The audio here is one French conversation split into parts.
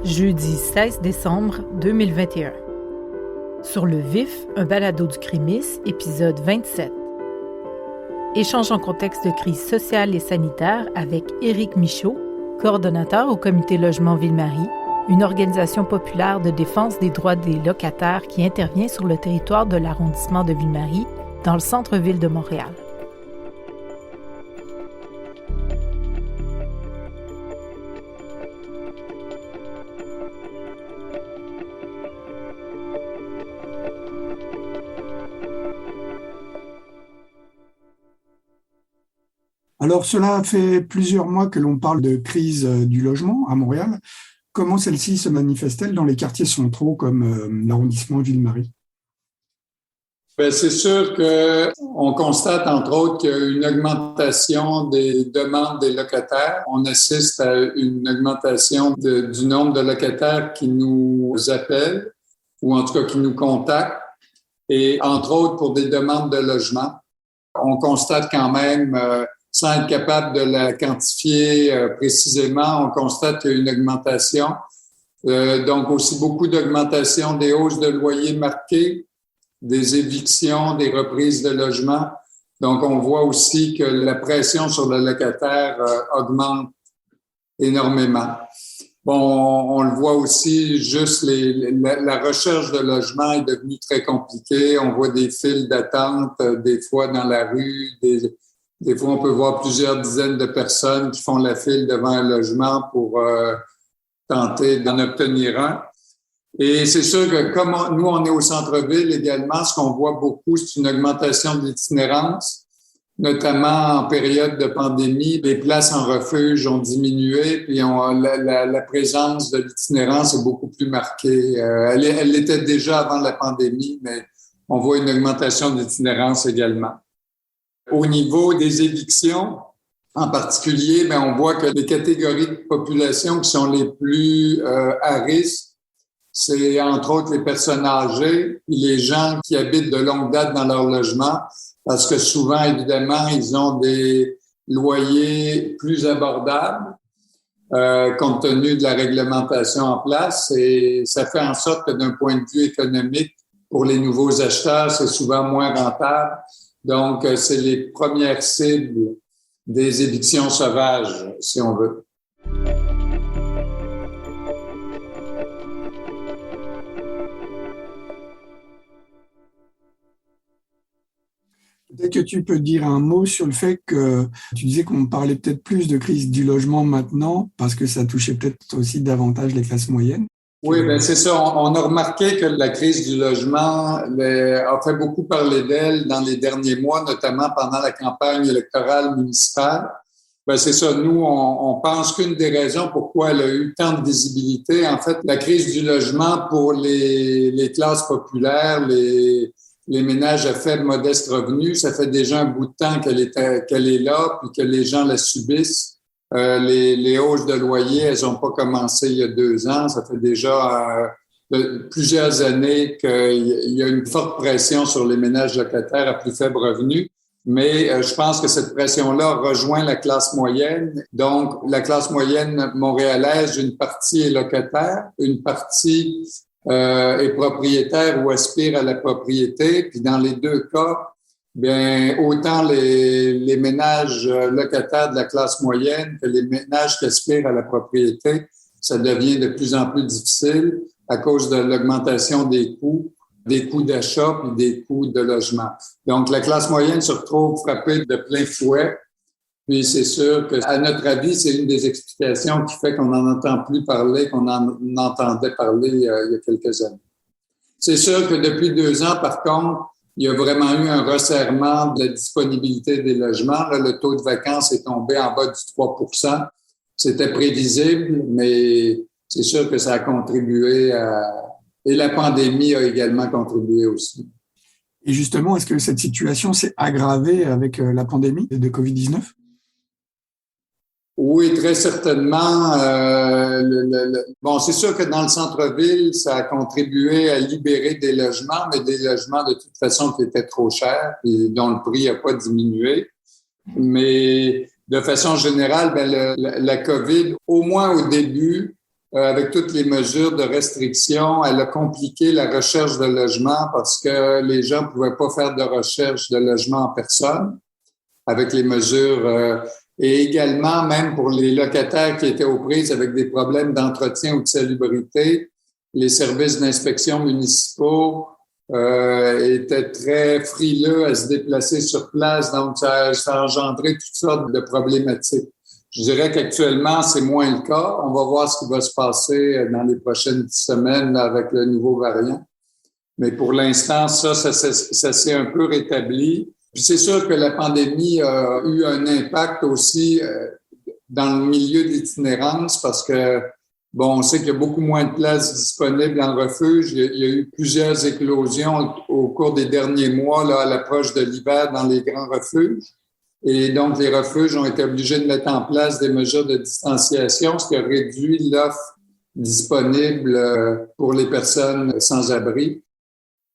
Jeudi 16 décembre 2021. Sur le vif, un balado du Crimis, épisode 27. Échange en contexte de crise sociale et sanitaire avec Éric Michaud, coordonnateur au Comité Logement Ville-Marie, une organisation populaire de défense des droits des locataires qui intervient sur le territoire de l'arrondissement de Ville-Marie, dans le centre-ville de Montréal. Alors, cela fait plusieurs mois que l'on parle de crise du logement à Montréal. Comment celle-ci se manifeste-t-elle dans les quartiers centraux comme l'arrondissement Ville-Marie? C'est sûr qu'on constate, entre autres, qu'il y a une augmentation des demandes des locataires. On assiste à une augmentation du nombre de locataires qui nous appellent ou en tout cas qui nous contactent, et entre autres pour des demandes de logement. On constate quand même, sans être capable de la quantifier précisément, on constate qu'il y a une augmentation. Donc aussi beaucoup d'augmentation des hausses de loyers marquées, des évictions, des reprises de logements. Donc on voit aussi que la pression sur le locataire augmente énormément. Bon, on le voit aussi, juste la recherche de logement est devenue très compliquée. On voit des files d'attente des fois dans la rue, des fois, on peut voir plusieurs dizaines de personnes qui font la file devant un logement pour tenter d'en obtenir un. Et c'est sûr que comme nous, on est au centre-ville également, ce qu'on voit beaucoup, c'est une augmentation de l'itinérance, notamment en période de pandémie. Les places en refuge ont diminué, puis la présence de l'itinérance est beaucoup plus marquée. Elle l'était déjà avant la pandémie, mais on voit une augmentation de l'itinérance également. Au niveau des évictions, en particulier, on voit que les catégories de population qui sont les plus à risque, c'est entre autres les personnes âgées et les gens qui habitent de longue date dans leur logement, parce que souvent, évidemment, ils ont des loyers plus abordables compte tenu de la réglementation en place, et ça fait en sorte que d'un point de vue économique, pour les nouveaux acheteurs, c'est souvent moins rentable. Donc, c'est les premières cibles des évictions sauvages, si on veut. Peut-être que tu peux dire un mot sur le fait que tu disais qu'on parlait peut-être plus de crise du logement maintenant parce que ça touchait peut-être aussi davantage les classes moyennes. Oui, c'est ça. On a remarqué que la crise du logement a fait beaucoup parler d'elle dans les derniers mois, notamment pendant la campagne électorale municipale. C'est ça. Nous, on pense qu'une des raisons pourquoi elle a eu tant de visibilité, en fait, la crise du logement pour les classes populaires, les ménages à faible, modeste revenu, ça fait déjà un bout de temps qu'elle est là, puis que les gens la subissent. Les hausses de loyer, elles n'ont pas commencé il y a 2 ans. Ça fait déjà plusieurs années qu'il y a une forte pression sur les ménages locataires à plus faible revenu. Mais je pense que cette pression-là rejoint la classe moyenne. Donc, la classe moyenne montréalaise, une partie est locataire, une partie est propriétaire ou aspire à la propriété. Puis dans les deux cas, autant les ménages locataires de la classe moyenne que les ménages qui aspirent à la propriété, ça devient de plus en plus difficile à cause de l'augmentation des coûts d'achat et des coûts de logement. Donc, la classe moyenne se retrouve frappée de plein fouet. Puis c'est sûr que, à notre avis, c'est une des explications qui fait qu'on n'en entend plus parler, qu'on en entendait parler il y a quelques années. C'est sûr que depuis 2 ans, par contre, il y a vraiment eu un resserrement de la disponibilité des logements. Là, le taux de vacances est tombé en bas du 3 %. C'était prévisible, mais c'est sûr que ça a contribué et la pandémie a également contribué aussi. Et justement, est-ce que cette situation s'est aggravée avec la pandémie de COVID-19? Oui, très certainement. C'est sûr que dans le centre-ville, ça a contribué à libérer des logements, mais des logements de toute façon qui étaient trop chers et dont le prix n'a pas diminué. Mais de façon générale, la COVID, au moins au début, avec toutes les mesures de restriction, elle a compliqué la recherche de logement parce que les gens ne pouvaient pas faire de recherche de logement en personne avec les mesures. Et également, même pour les locataires qui étaient aux prises avec des problèmes d'entretien ou de salubrité, les services d'inspection municipaux étaient très frileux à se déplacer sur place. Donc, ça a engendré toutes sortes de problématiques. Je dirais qu'actuellement, c'est moins le cas. On va voir ce qui va se passer dans les prochaines semaines avec le nouveau variant. Mais pour l'instant, ça s'est un peu rétabli. Puis c'est sûr que la pandémie a eu un impact aussi dans le milieu d'itinérance parce que, bon, on sait qu'il y a beaucoup moins de places disponibles en refuge. Il y a eu plusieurs éclosions au cours des derniers mois, là, à l'approche de l'hiver dans les grands refuges. Et donc, les refuges ont été obligés de mettre en place des mesures de distanciation, ce qui a réduit l'offre disponible pour les personnes sans abri.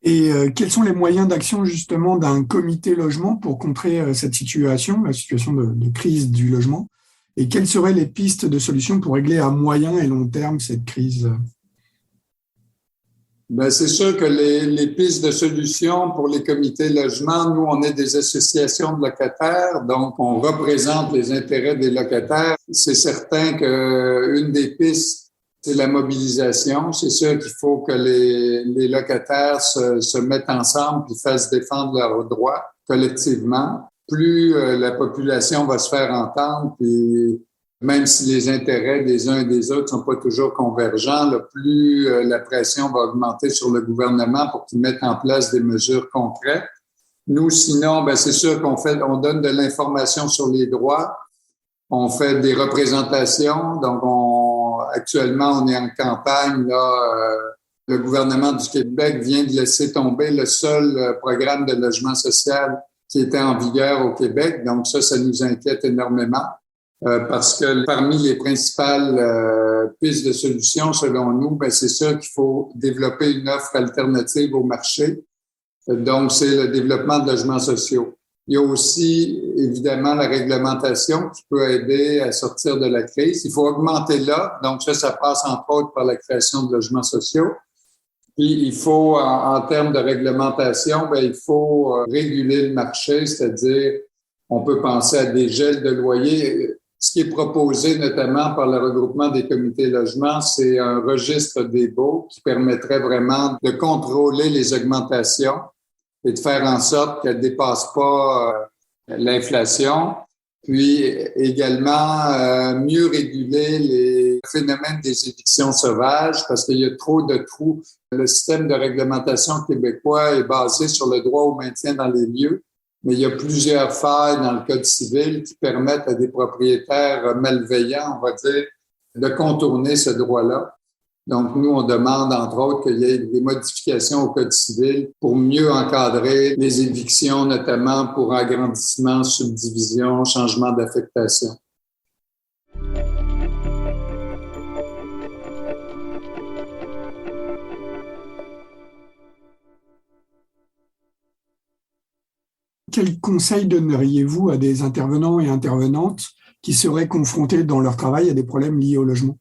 Et quels sont les moyens d'action justement d'un comité logement pour contrer cette situation, la situation de crise du logement? Et quelles seraient les pistes de solutions pour régler à moyen et long terme cette crise? Ben, c'est sûr que les pistes de solutions pour les comités logement, nous, on est des associations de locataires, donc on représente les intérêts des locataires. C'est certain qu'une des pistes, c'est la mobilisation. C'est sûr qu'il faut que les locataires se mettent ensemble et fassent défendre leurs droits collectivement. Plus la population va se faire entendre, puis même si les intérêts des uns et des autres sont pas toujours convergents, là, plus la pression va augmenter sur le gouvernement pour qu'il mette en place des mesures concrètes. Nous, sinon, ben c'est sûr on donne de l'information sur les droits, on fait des représentations, donc actuellement on est en campagne là. Le gouvernement du Québec vient de laisser tomber le seul programme de logement social qui était en vigueur au Québec, donc ça nous inquiète énormément. Parce que parmi les principales pistes de solutions, selon nous, ben c'est sûr qu'il faut développer une offre alternative au marché. Donc, c'est le développement de logements sociaux. Il y a aussi, évidemment, la réglementation qui peut aider à sortir de la crise. Il faut augmenter l'offre. Donc, ça passe entre autres par la création de logements sociaux. Puis, il faut, en termes de réglementation, ben il faut réguler le marché, c'est-à-dire, on peut penser à des gels de loyers. Ce qui est proposé notamment par le regroupement des comités logement, c'est un registre des baux qui permettrait vraiment de contrôler les augmentations et de faire en sorte qu'elles ne dépassent pas l'inflation. Puis également mieux réguler les phénomènes des évictions sauvages parce qu'il y a trop de trous. Le système de réglementation québécois est basé sur le droit au maintien dans les lieux. Mais il y a plusieurs failles dans le Code civil qui permettent à des propriétaires malveillants, on va dire, de contourner ce droit-là. Donc, nous, on demande, entre autres, qu'il y ait des modifications au Code civil pour mieux encadrer les évictions, notamment pour agrandissement, subdivision, changement d'affectation. Quel conseil donneriez-vous à des intervenants et intervenantes qui seraient confrontés dans leur travail à des problèmes liés au logement?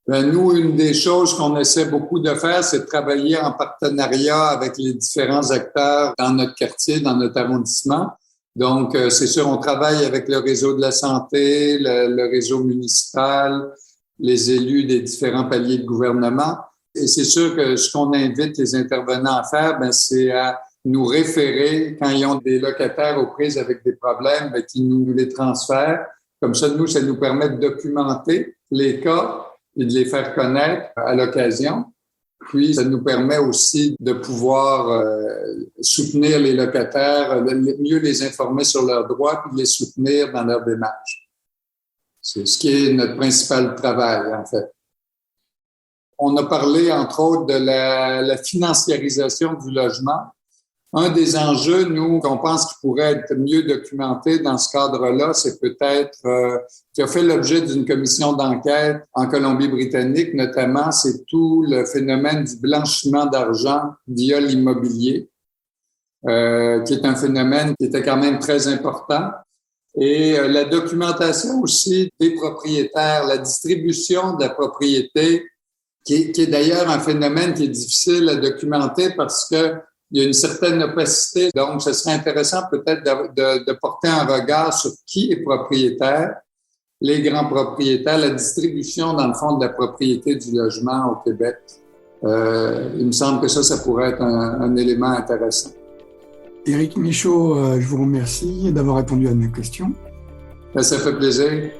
Ben, nous, une des choses qu'on essaie beaucoup de faire, c'est de travailler en partenariat avec les différents acteurs dans notre quartier, dans notre arrondissement. Donc, c'est sûr, on travaille avec le réseau de la santé, le réseau municipal, les élus des différents paliers de gouvernement. Et c'est sûr que ce qu'on invite les intervenants à faire, ben, c'est à nous référer quand ils ont des locataires aux prises avec des problèmes, ben, qu'ils nous les transfèrent. Comme ça, nous, ça nous permet de documenter les cas et de les faire connaître à l'occasion. Puis, ça nous permet aussi de pouvoir soutenir les locataires, mieux les informer sur leurs droits, puis les soutenir dans leur démarche. C'est ce qui est notre principal travail, en fait. On a parlé, entre autres, de la financiarisation du logement. Un des enjeux, nous, qu'on pense qu'il pourrait être mieux documenté dans ce cadre-là, c'est peut-être qui a fait l'objet d'une commission d'enquête en Colombie-Britannique, notamment, c'est tout le phénomène du blanchiment d'argent via l'immobilier, qui est un phénomène qui était quand même très important. Et la documentation aussi des propriétaires, la distribution de la propriété, qui est d'ailleurs un phénomène qui est difficile à documenter parce que il y a une certaine opacité. Donc, ce serait intéressant peut-être de porter un regard sur qui est propriétaire, les grands propriétaires, la distribution, dans le fond, de la propriété du logement au Québec. Il me semble que ça pourrait être un élément intéressant. Éric Michaud, je vous remercie d'avoir répondu à nos questions. Ça fait plaisir.